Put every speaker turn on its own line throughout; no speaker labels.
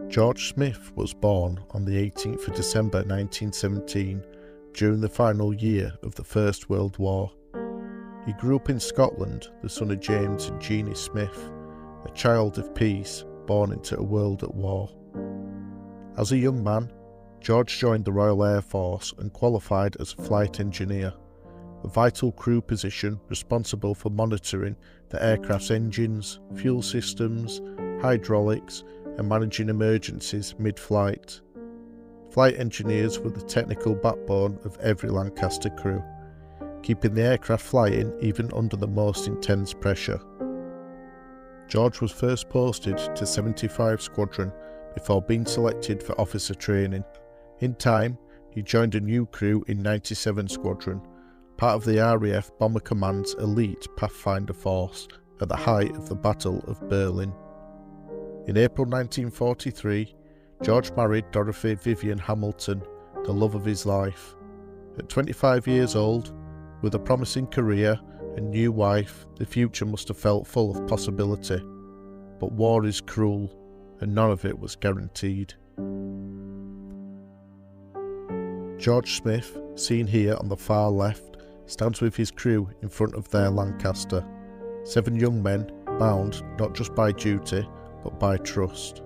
George Smith was born on the 18th of December 1917 during the final year of the First World War. He grew up in Scotland, the son of James and Jeannie Smith, a child of peace born into a world at war. As a young man, George joined the Royal Air Force and qualified as a flight engineer, a vital crew position responsible for monitoring the aircraft's engines, fuel systems, hydraulics, and managing emergencies mid-flight. Flight engineers were the technical backbone of every Lancaster crew, keeping the aircraft flying even under the most intense pressure. George was first posted to 75 Squadron before being selected for officer training. In time, he joined a new crew in 97 Squadron, part of the RAF Bomber Command's elite Pathfinder force at the height of the Battle of Berlin. In April 1943, George married Dorothy Vivian Hamilton, the love of his life. At 25 years old, with a promising career and new wife, the future must have felt full of possibility. But war is cruel, and none of it was guaranteed. George Smith, seen here on the far left, stands with his crew in front of their Lancaster. 7 young men, bound not just by duty, but by trust.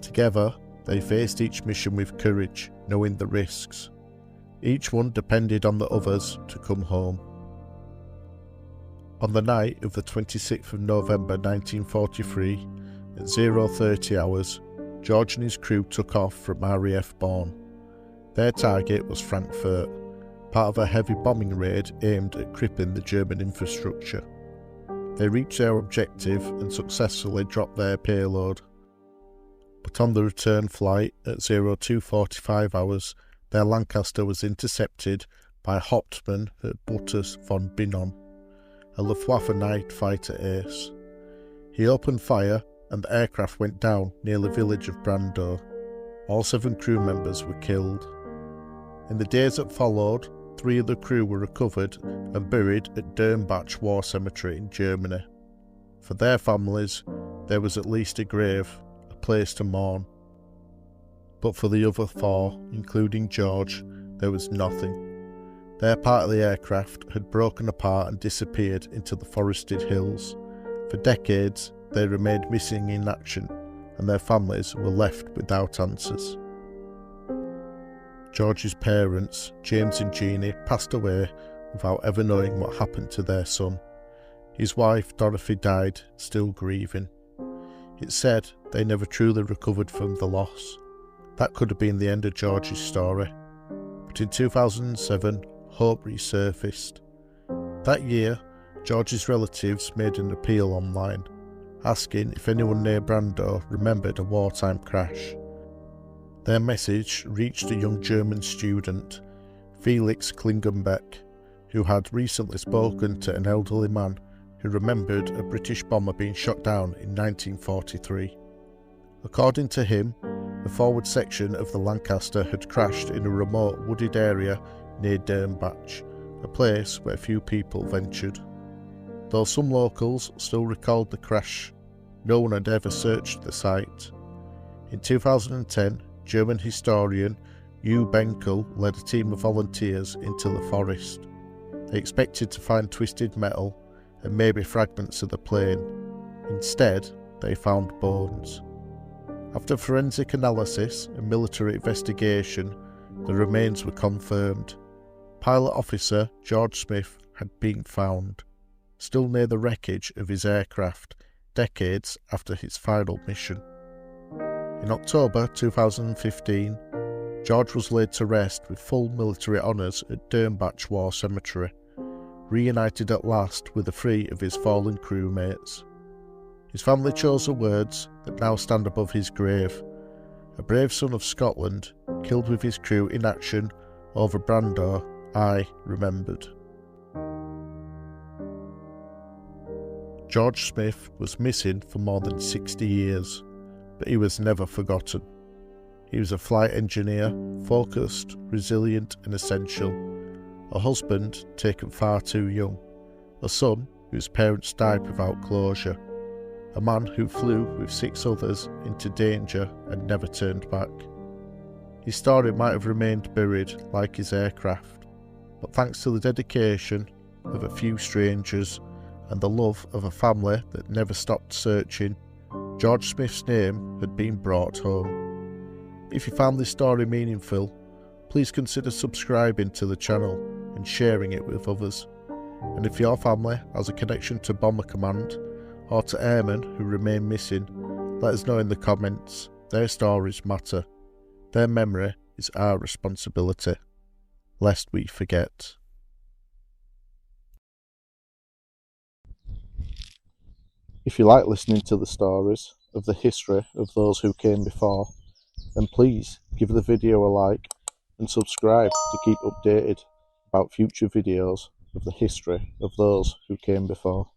Together, they faced each mission with courage, knowing the risks. Each one depended on the others to come home. On the night of the 26th of November 1943, at 0:30 hours, George and his crew took off from RAF Bourne. Their target was Frankfurt, part of a heavy bombing raid aimed at crippling the German infrastructure. They reached their objective and successfully dropped their payload. But on the return flight at 02:45 hours, their Lancaster was intercepted by Hauptmann Butters von Binon, a Luftwaffe night fighter ace. He opened fire and the aircraft went down near the village of Brando. All 7 crew members were killed. In the days that followed, 3 of the crew were recovered and buried at Durnbach War Cemetery in Germany. For their families, there was at least a grave, a place to mourn. But for the other 4, including George, there was nothing. Their part of the aircraft had broken apart and disappeared into the forested hills. For decades, they remained missing in action, and their families were left without answers. George's parents, James and Jeannie, passed away without ever knowing what happened to their son. His wife, Dorothy, died, still grieving. It's said they never truly recovered from the loss. That could have been the end of George's story. But in 2007, hope resurfaced. That year, George's relatives made an appeal online, asking if anyone near Brando remembered a wartime crash. Their message reached a young German student, Felix Klingenbeck, who had recently spoken to an elderly man who remembered a British bomber being shot down in 1943. According to him, the forward section of the Lancaster had crashed in a remote wooded area near Durnbach, a place where few people ventured. Though some locals still recalled the crash, no one had ever searched the site. In 2010, German historian Hugh Benkel led a team of volunteers into the forest. They expected to find twisted metal and maybe fragments of the plane. Instead, they found bones. After forensic analysis and military investigation, the remains were confirmed. Pilot officer George Smith had been found, still near the wreckage of his aircraft, decades after his final mission. In October 2015, George was laid to rest with full military honours at Durnbach War Cemetery, reunited at last with the 3 of his fallen crewmates. His family chose the words that now stand above his grave: "A brave son of Scotland, killed with his crew in action over Brando, I remembered." George Smith was missing for more than 60 years, but he was never forgotten. He was a flight engineer, focused, resilient and essential, a husband taken far too young, a son whose parents died without closure, a man who flew with 6 others into danger and never turned back. His story might have remained buried like his aircraft, but thanks to the dedication of a few strangers and the love of a family that never stopped searching, George Smith's name had been brought home. If you found this story meaningful, please consider subscribing to the channel and sharing it with others. And if your family has a connection to Bomber Command or to airmen who remain missing, let us know in the comments. Their stories matter. Their memory is our responsibility, lest we forget. If you like listening to the stories of the history of those who came before, then please give the video a like and subscribe to keep updated about future videos of the history of those who came before.